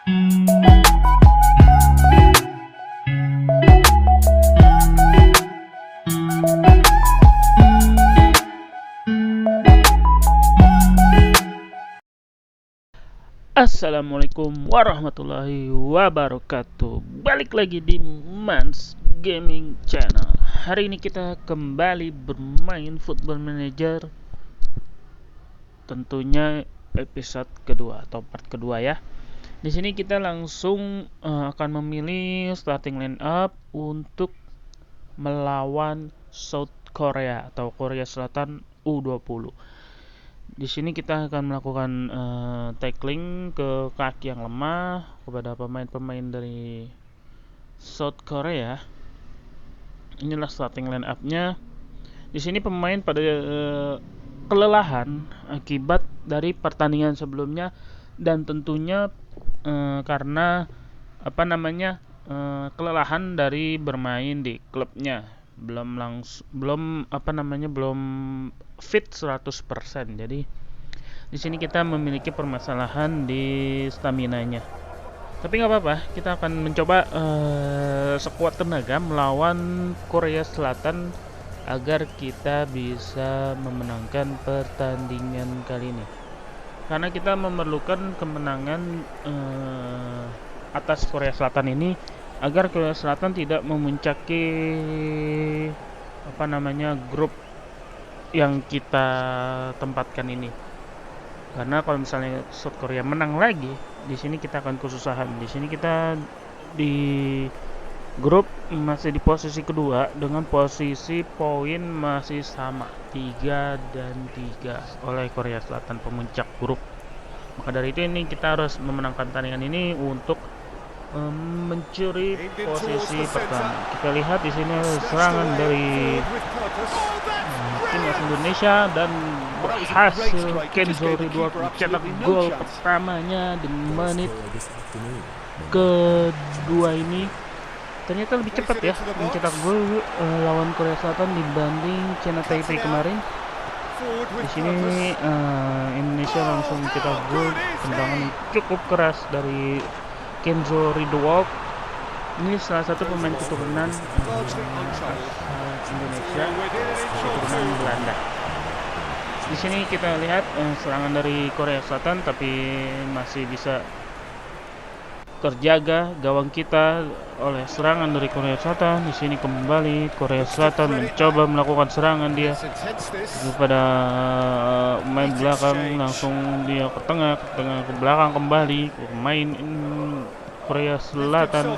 Assalamualaikum warahmatullahi wabarakatuh. Balik lagi di Mans Gaming Channel. Hari ini kita kembali bermain Football Manager. Tentunya episode kedua atau part kedua ya. Di sini kita langsung akan memilih starting line up untuk melawan South Korea atau Korea Selatan U20. Di sini kita akan melakukan tackling ke kaki yang lemah kepada pemain-pemain dari South Korea. Inilah starting line up-nya. Di sini pemain pada kelelahan akibat dari pertandingan sebelumnya dan tentunya karena kelelahan dari bermain di klubnya. Belum fit 100%. Jadi di sini kita memiliki permasalahan di stamina-nya. Tapi nggak apa-apa, kita akan mencoba sekuat tenaga melawan Korea Selatan agar kita bisa memenangkan pertandingan kali ini. Karena kita memerlukan kemenangan atas Korea Selatan ini agar Korea Selatan tidak memuncaki grup yang kita tempatkan ini. Karena kalau misalnya South Korea menang lagi, di sini kita akan kesusahan. Di sini kita di grup masih di posisi kedua dengan posisi poin masih sama 3 dan 3 oleh Korea Selatan pemuncak grup. Maka dari itu ini kita harus memenangkan pertandingan ini untuk mencuri posisi pertama. Kita lihat di sini serangan dari timnas Indonesia dan berhasil Kenzo Ridwan mencetak gol pertamanya di menit kedua ini. Ternyata lebih cepat ya mencetak gol lawan Korea Selatan dibanding China Taipei kemarin. Di sini Indonesia langsung mencetak gol, tendangan cukup keras dari Kenzo Ridwan. Ini salah satu pemain keturunan Indonesia, keturunan Belanda. Di sini kita lihat serangan dari Korea Selatan, tapi masih bisa terjaga gawang kita oleh serangan dari Korea Selatan. Di sini kembali Korea Selatan mencoba melakukan serangan dia kepada main belakang, langsung dia ke tengah ke belakang kembali pemain Korea Selatan.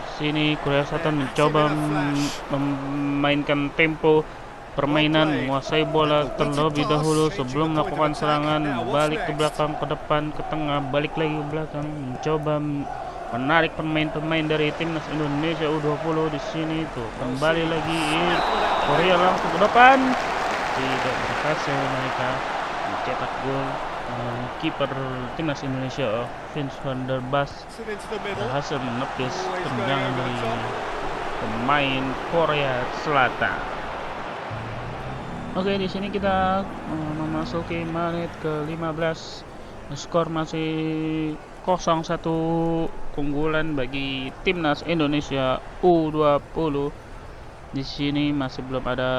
Di sini Korea Selatan mencoba memainkan tempo permainan, menguasai bola terlebih dahulu sebelum melakukan serangan, balik ke belakang, ke depan, ke tengah, balik lagi ke belakang, mencoba menarik pemain-pemain dari timnas Indonesia U20. Di sini tuh kembali lagi Korea langsung ke depan, tidak berhasil mereka mencetak gol. Kiper timnas Indonesia Vince van der Bas berhasil menepis tendangan dari pemain Korea Selatan. Oke, di sini kita memasuki menit ke-15. Skor masih 0-1 keunggulan bagi timnas Indonesia U20. Di sini masih belum ada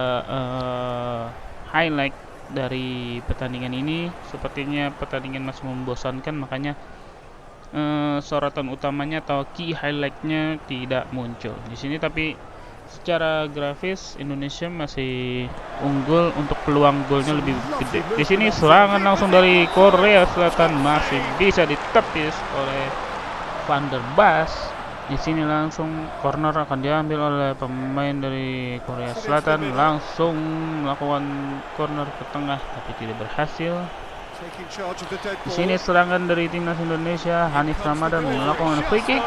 highlight dari pertandingan ini. Sepertinya pertandingan masih membosankan, makanya sorotan utamanya atau key highlightnya tidak muncul di sini. Tapi secara grafis Indonesia masih unggul, untuk peluang golnya lebih gede. Di sini serangan langsung dari Korea Selatan masih bisa ditepis oleh Van der Bas. Di sini langsung corner akan diambil oleh pemain dari Korea Selatan, langsung melakukan corner ke tengah tapi tidak berhasil. Di sini serangan dari timnas Indonesia, Hanif Ramadan melakukan free kick,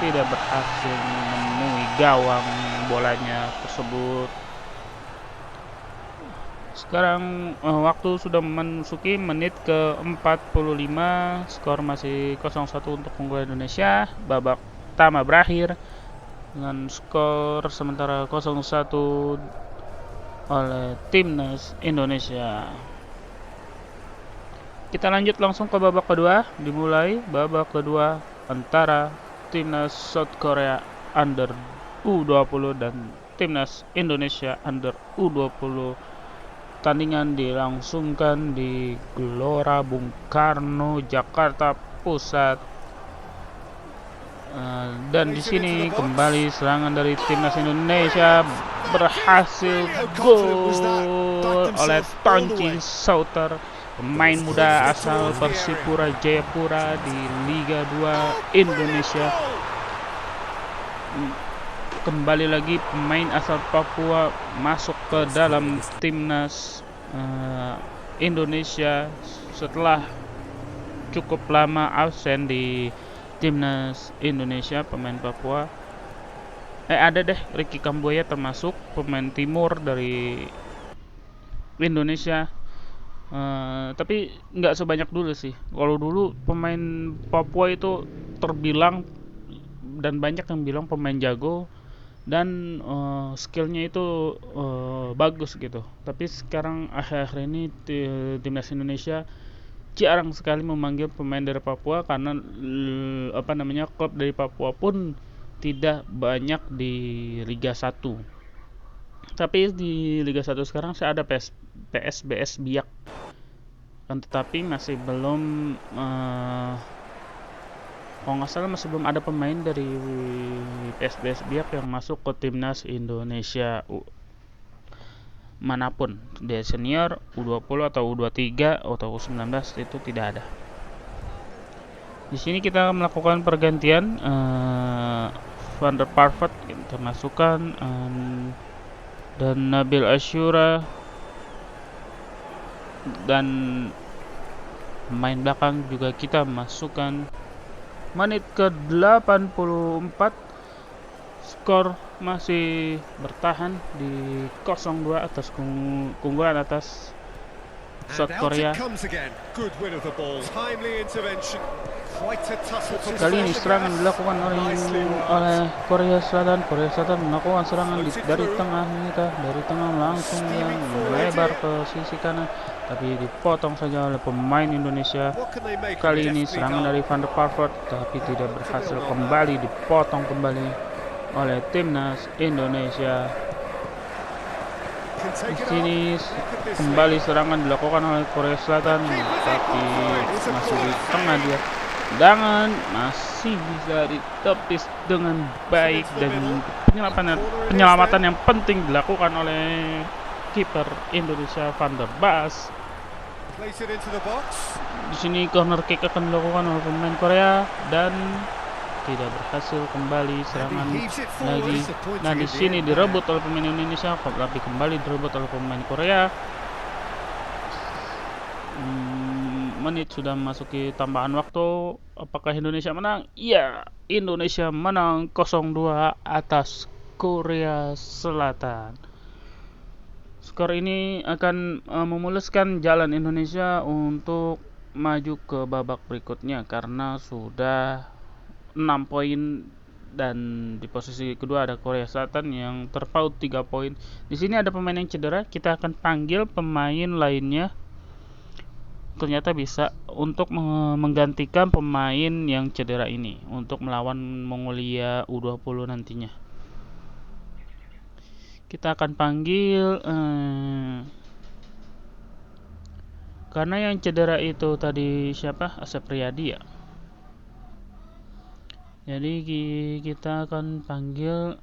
tidak berhasil menemui gawang bolanya tersebut. Sekarang waktu sudah memasuki menit ke-45, skor masih 0-1 untuk keunggulan Indonesia. Babak pertama berakhir dengan skor sementara 0-1 oleh timnas Indonesia. Kita lanjut langsung ke babak kedua. Dimulai babak kedua antara timnas South Korea under U20 dan timnas Indonesia under U20. Tandingan dilangsungkan di Gelora Bung Karno, Jakarta Pusat. Dan di sini kembali serangan dari timnas Indonesia berhasil gol oleh Tonci Sauter, pemain muda asal Persipura Jayapura di Liga 2 Indonesia. Kembali lagi pemain asal Papua masuk ke dalam timnas Indonesia setelah cukup lama absen di timnas Indonesia. Pemain Papua ada deh Ricky Kambuaya termasuk pemain timur dari Indonesia. Tapi nggak sebanyak dulu sih. Kalau dulu pemain Papua itu terbilang dan banyak yang bilang pemain jago dan skillnya itu bagus gitu. Tapi sekarang akhir-akhir ini timnas Indonesia jarang sekali memanggil pemain dari Papua karena klub dari Papua pun tidak banyak di Liga 1. Tapi di Liga 1 sekarang saya ada PSBS Biak. Tetapi masih belum kalau nggak salah masih belum ada pemain dari PSBS Biak yang masuk ke timnas Indonesia manapun, dia senior, U20 atau U23 atau U19 itu tidak ada. Di sini kita melakukan pergantian Van der Parvet kita masukkan dan Nabil Asyura dan pemain belakang juga kita masukkan. Menit ke 84 skor masih bertahan di 0-2 atas keunggulan atas South Korea. Kali ini serangan dilakukan oleh Korea Selatan. Korea Selatan melakukan serangan dari tengah langsung yang melebar ke sisi kanan, tapi dipotong saja oleh pemain Indonesia. Kali ini serangan dari Van der Parvet tapi tidak berhasil, kembali dipotong kembali oleh timnas Indonesia. Di sini kembali serangan dilakukan oleh Korea Selatan, tapi masih di tengah dia. Tendangan masih bisa ditepis dengan baik dan penyelamatan yang penting dilakukan oleh kiper Indonesia Van der Bas. Di sini corner kick akan dilakukan oleh pemain Korea dan tidak berhasil, kembali serangan lagi. Nah, di sini direbut oleh pemain Indonesia, tapi kembali direbut oleh pemain Korea. Menit sudah memasuki tambahan waktu. Apakah Indonesia menang? Iya, Indonesia menang 0-2 atas Korea Selatan. Skor ini akan memuluskan jalan Indonesia untuk maju ke babak berikutnya karena sudah 6 poin dan di posisi kedua ada Korea Selatan yang terpaut 3 poin. Di sini ada pemain yang cedera, kita akan panggil pemain lainnya. Ternyata bisa untuk menggantikan pemain yang cedera ini untuk melawan Mongolia U20 nantinya. Kita akan panggil karena yang cedera itu tadi siapa? Asep Riyadi ya. Jadi kita akan panggil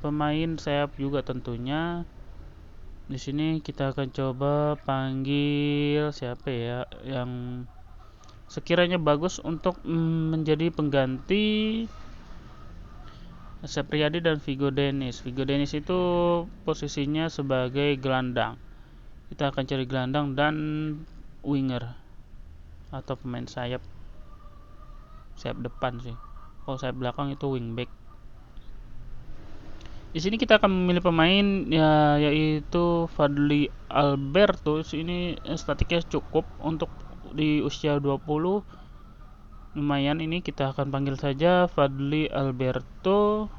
pemain sayap juga tentunya. Di sini kita akan coba panggil siapa ya yang sekiranya bagus untuk menjadi pengganti Asep Riyadi dan Vigo Dennis. Vigo Dennis itu posisinya sebagai gelandang. Kita akan cari gelandang dan winger atau pemain sayap depan sih. Kalau sayap belakang itu wingback. Di sini kita akan memilih pemain ya, yaitu Fadli Alberto. Ini statiknya cukup untuk di usia 20. Lumayan, ini kita akan panggil saja Fadli Alberto.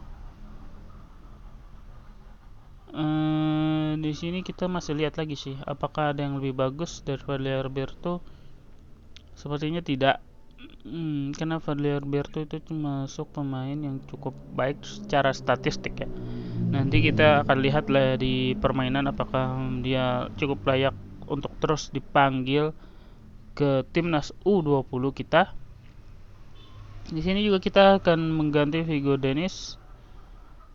Di sini kita masih lihat lagi sih apakah ada yang lebih bagus dari Fadli Alberto. Sepertinya tidak. Karena Fadly Alberto itu termasuk pemain yang cukup baik secara statistik ya. Nanti kita akan lihat lah di permainan apakah dia cukup layak untuk terus dipanggil ke timnas U20 kita. Di sini juga kita akan mengganti Vigo Dennis.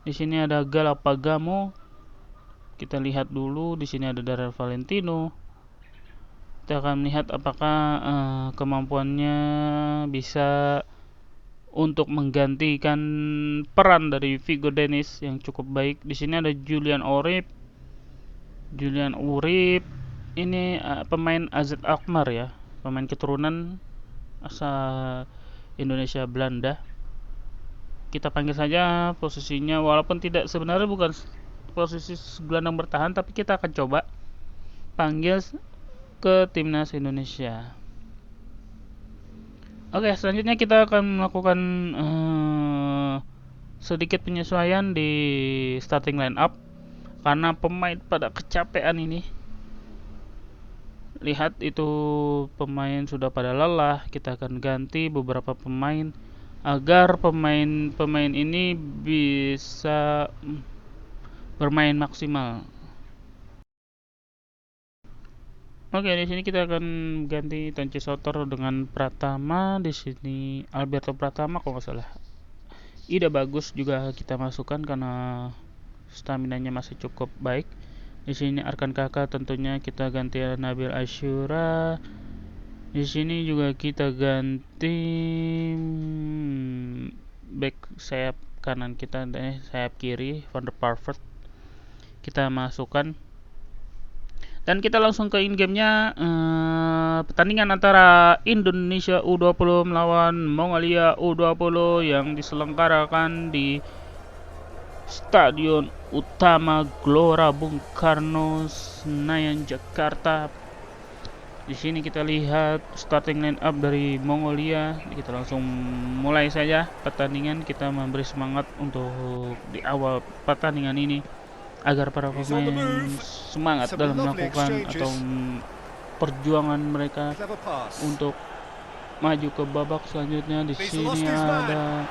Di sini ada Galapagamo. Kita lihat dulu, di sini ada Darren Valentino. Kita akan melihat apakah kemampuannya bisa untuk menggantikan peran dari Vigo Dennis yang cukup baik. Di sini ada Julian Urip. Ini pemain AZ Alkmaar ya, pemain keturunan asal Indonesia Belanda. Kita panggil saja posisinya, walaupun tidak, sebenarnya bukan posisi gelandang bertahan, tapi kita akan coba panggil ke timnas Indonesia. Oke, selanjutnya kita akan melakukan sedikit penyesuaian di starting line up karena pemain pada kecapean ini. Lihat itu pemain sudah pada lelah. Kita akan ganti beberapa pemain agar pemain ini bisa bermain maksimal. Oke, di sini kita akan ganti Tonci Sotor dengan Pratama. Di sini Alberto Pratama kalau nggak salah. Ida Bagus juga kita masukkan karena staminanya masih cukup baik. Di sini Arkan Kakak tentunya kita ganti Nabil Asyura. Di sini juga kita ganti back sayap kanan kita, sayap kiri Van der Parvet kita masukkan. Dan kita langsung ke in-game-nya, pertandingan antara Indonesia U20 melawan Mongolia U20 yang diselenggarakan di Stadion Utama Gelora Bung Karno, Senayan, Jakarta. Di sini kita lihat starting line up dari Mongolia. Kita langsung mulai saja pertandingan. Kita memberi semangat untuk di awal pertandingan ini agar para pemain semangat dalam melakukan atau perjuangan mereka untuk maju ke babak selanjutnya. Di sini ada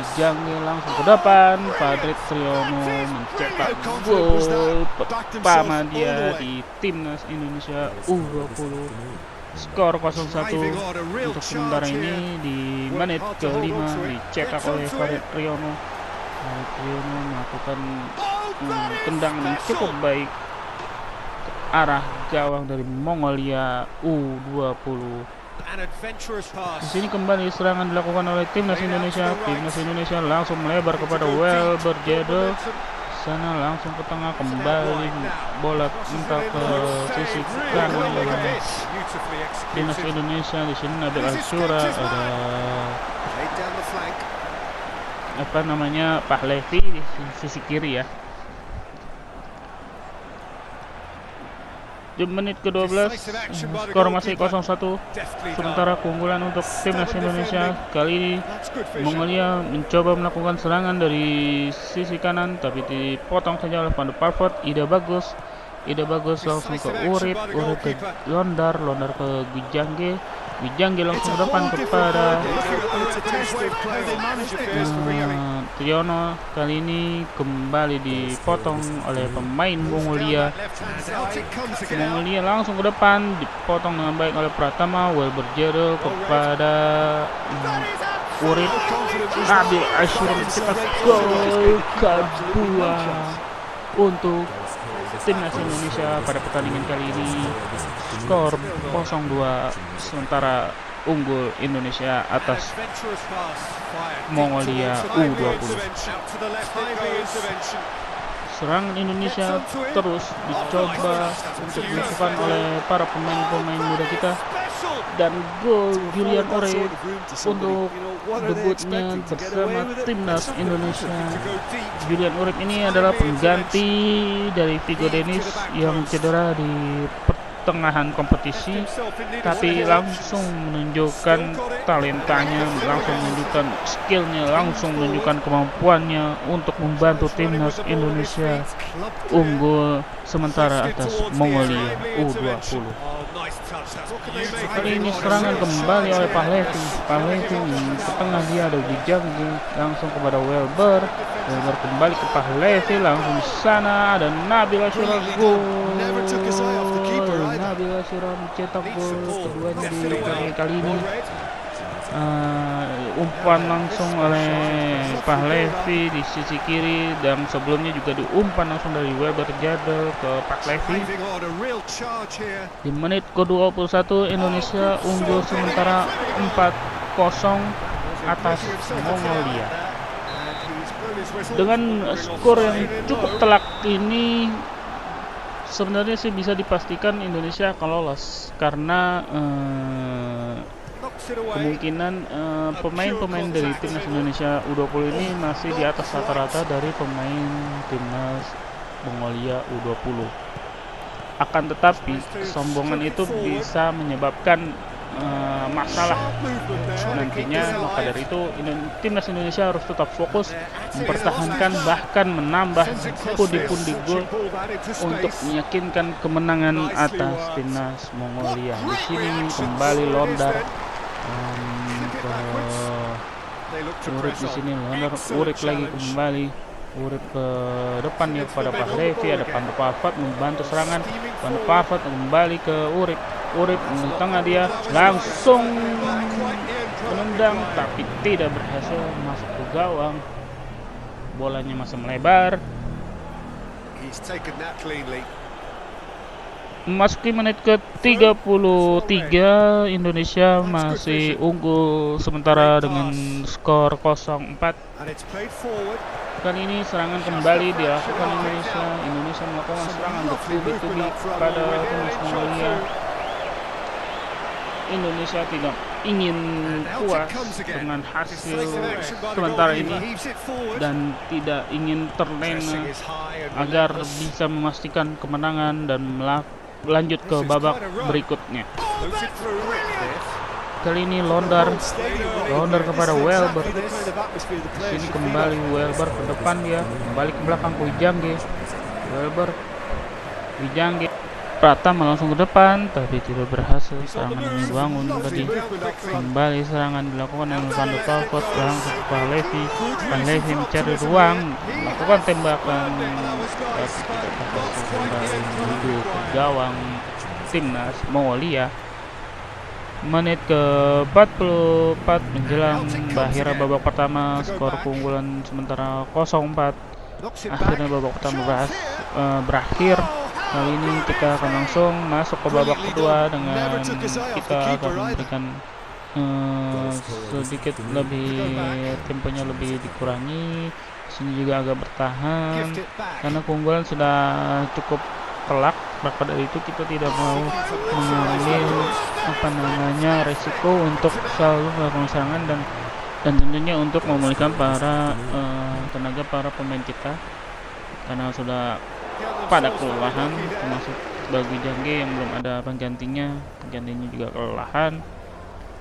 Dijangge langsung ke depan. Fadrik Triyono mencetak gol pertama dia di timnas Indonesia U20. Skor 0-1 untuk sementara ini. Di menit ke-5 dicetak oleh Fadrik Triyono. Triyono melakukan tendangan yang cukup baik ke arah gawang dari Mongolia U20. Di sini kembali serangan dilakukan oleh timnas Indonesia. Timnas Indonesia langsung melebar kepada Welberjedo. Sana langsung ke tengah, kembali bola mental ke sisi kanan oleh timnas Indonesia. Di sini Nabil Asyura, ada Pahlevi di sisi kiri ya. Di menit ke-12 skor masih 0-1. Sementara keunggulan untuk timnas Indonesia. Kali ini Mongolia mencoba melakukan serangan dari sisi kanan, tapi dipotong saja oleh Van der Parvet. Ida Bagus langsung ke Urip ke Londar ke Dijangge langsung ke depan kepada Triyono. Kali ini kembali dipotong oleh pemain Mongolia. Langsung ke depan, dipotong dengan baik oleh Pratama. Welberjedo kepada Urip. Nabil Asyura mencetak gol kedua untuk timnas Indonesia pada pertandingan kali ini. Skor 0-2, sementara unggul Indonesia atas Mongolia U20. Serangan Indonesia terus dicoba untuk dilakukan oleh para pemain muda kita, dan gol Julian Urip untuk debutnya bersama timnas Indonesia. Julian Urip ini adalah pengganti dari Vigo Dennis yang cedera di pertengahan kompetisi, tapi langsung menunjukkan talentanya, langsung menunjukkan skillnya, langsung menunjukkan kemampuannya untuk membantu timnas Indonesia unggul sementara atas Mongolia U20. Kali ini serangan kembali oleh Pahlevi. Pahlevi ke tengah, dia ada Wijangge langsung kepada Welber. Welber kembali ke Pahlevi, langsung di sana ada Nabil Ashura. Gol. Nabil Ashura mencetak gol keduanya di kali ini. Umpan langsung oleh Pahlevi di sisi kiri, dan sebelumnya juga diumpan langsung dari Weber Jadel ke Pahlevi. Di menit ke-21 Indonesia unggul sementara 4-0 atas Mongolia. Dengan skor yang cukup telak ini sebenarnya sih bisa dipastikan Indonesia akan lolos, karena kemungkinan pemain-pemain dari timnas Indonesia U20 ini masih di atas rata-rata dari pemain timnas Mongolia U20. Akan tetapi kesombongan itu bisa menyebabkan masalah nantinya. Maka dari itu timnas Indonesia harus tetap fokus mempertahankan, bahkan menambah pundi-pundi gol untuk meyakinkan kemenangan atas timnas Mongolia. Di sini kembali Londar ke Urip, di sini Londar Urip lagi kembali. Urip ke depan ya pada Pahlevi, ada Pandu Pafat membantu serangan. Pandu Pafat kembali ke Urip. Urip di tengah, dia langsung menendang tapi tidak berhasil masuk ke gawang. Bolanya masih melebar. Memasuki menit ke-33, Indonesia masih unggul sementara dengan skor 0-4. Kali ini serangan kembali dilakukan Indonesia. Indonesia melakukan serangan bertubi-tubi pada timnas Mongolia. Indonesia tidak ingin puas dengan hasil sementara ini dan tidak ingin terlena agar bisa memastikan kemenangan dan lanjut ke babak berikutnya. Kali ini Londar kepada Welber. Sini kembali Welber ke depan, dia kembali ke belakang ke Wijangge. Welber, Wijangge, Pratama langsung ke depan tapi tidak berhasil. Serangan ini dibangun tadi. Kembali serangan dilakukan oleh Pandu Pafat langsung ke Pahlevi. Pahlevi mencari ruang, melakukan tembakan tapi tidak berhasil, kembali menuju ke gawang timnas Mongolia. Menit ke-44 menjelang berakhir babak pertama, skor keunggulan sementara 0-4. Akhirnya babak pertama berakhir. Kali ini kita akan langsung masuk ke babak kedua dengan kita akan memberikan sedikit lebih, temponya lebih dikurangi. Sini juga agak bertahan karena keunggulan sudah cukup telak. Maka dari itu kita tidak mau mengambil resiko untuk selalu melakukan serangan dan tentunya untuk memulihkan tenaga para pemain kita karena sudah pada kelelahan, termasuk bagi Wijangge yang belum ada penggantinya juga kelelahan.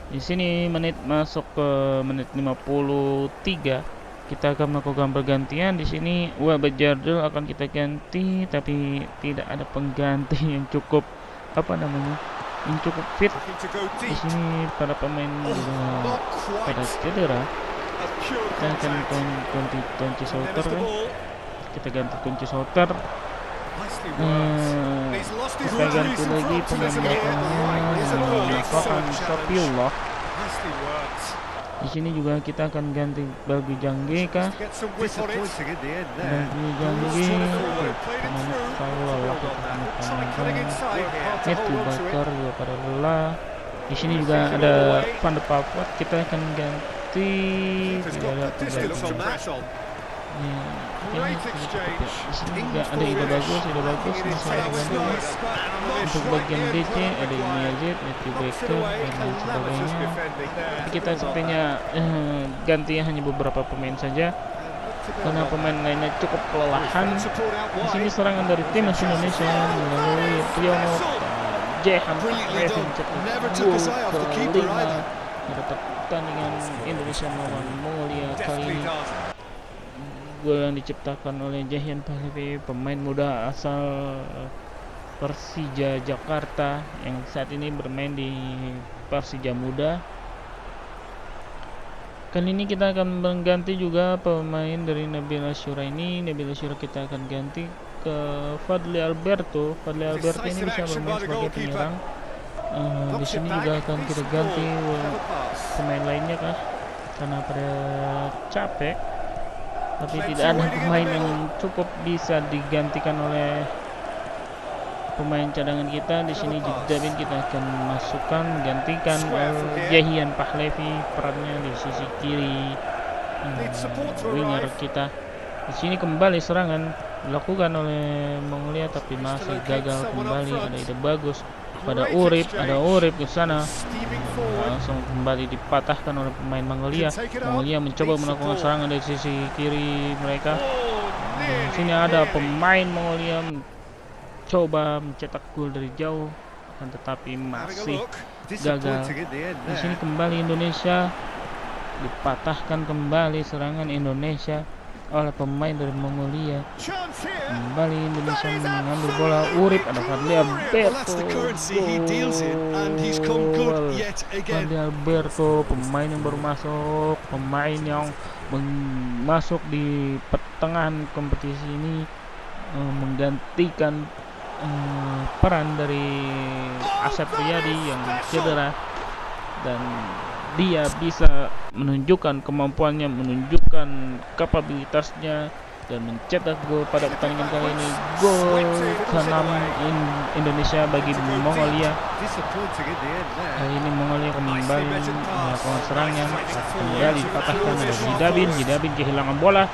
Di sini masuk ke menit 53. Kita akan melakukan pergantian. Di sini Weber Jadel akan kita ganti, tapi tidak ada pengganti yang cukup yang cukup fit. Di sini para pemain juga pada cedera. Kita akan ganti Tonci Sauter kan? Kita ganti Tonci Sauter. Kita ganti lagi pemain belakangnya Farhan Sapiullah. Di sini juga kita akan ganti bagi Wijangge kah? Bagi Wijangge, pemain kalau lelah Matthew Bakar juga pada lelah. Di sini juga ada Pandu Pafat, kita akan ganti, tidak ada pengganti. Ini cukup ya. Di sini juga ada ide bagus masih ada ganti. Untuk bagian DC ada Imazit, Matthew Baker dan lain sebagainya. Kita sepertinya ganti hanya beberapa pemain saja karena pemain lainnya cukup kelelahan. Di sini serangan dari timnas Indonesia melalui Triyono Jehan Pahlevi mencetak gol kelima pada pertandingan Indonesia melawan Mongolia kali ini. Gol yang diciptakan oleh Jehan Pahlevi, pemain muda asal Persija Jakarta yang saat ini bermain di Persija Muda. Kali ini kita akan mengganti juga pemain dari Nabil Asyura ini. Nabil Asyura kita akan ganti ke Fadli Alberto. Fadli Alberto ini bisa bermain sebagai penyerang. Di sini juga akan kita ganti pemain lainnya kah? Karena pada capek, tapi tidak ada pemain yang cukup bisa digantikan oleh pemain cadangan kita. Di sini Jidabin kita akan masukkan gantikan Jahian Pahlevi, perannya di sisi kiri winger kita. Di sini kembali serangan dilakukan oleh Mongolia tapi masih gagal kembali. Ada ide bagus pada Urip, ada Urip ke sana, langsung kembali dipatahkan oleh pemain Mongolia. Mongolia mencoba melakukan serangan dari sisi kiri mereka. Di sini ada pemain Mongolia coba mencetak gol dari jauh, akan tetapi masih gagal. Di sini kembali Indonesia, dipatahkan kembali serangan Indonesia oleh pemain dari Mongolia. Kembali Indonesia mengambil bola. Urip, ada Fadli Alberto. Fadli Alberto, pemain yang baru masuk, pemain yang masuk di pertengahan kompetisi ini, menggantikan peran dari Asep Riyadi yang cedera, dan dia bisa menunjukkan kemampuannya, menunjukkan kapabilitasnya dan mencetak gol pada pertandingan kali ini. Gol ke-6 Indonesia bagi Mongolia. Kali ini Mongolia kembali melakukan serangan, kembali dipatahkan oleh Jidabin. Jidabin kehilangan bola.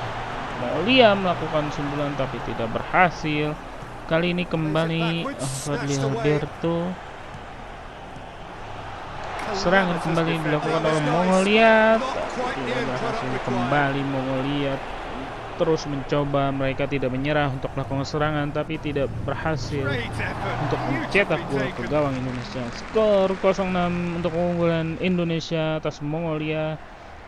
Mongolia melakukan sundulan tapi tidak berhasil. Kali ini kembali Fadli Alberto. Serangan kembali dilakukan oleh Mongolia, tidak berhasil. Kembali Mongolia terus mencoba, mereka tidak menyerah untuk melakukan serangan tapi tidak berhasil untuk mencetak gol ke gawang Indonesia. Skor 0-6 untuk keunggulan Indonesia atas Mongolia.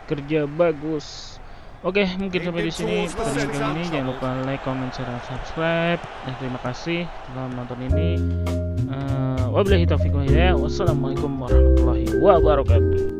Kerja bagus. Oke, mungkin sampai di sini pertandingan kali ini. Jangan lupa like, comment, share, dan subscribe. Dan terima kasih telah menonton ini. Wabillahi taufiq wal hidayah. Wassalamualaikum warahmatullahi wabarakatuh.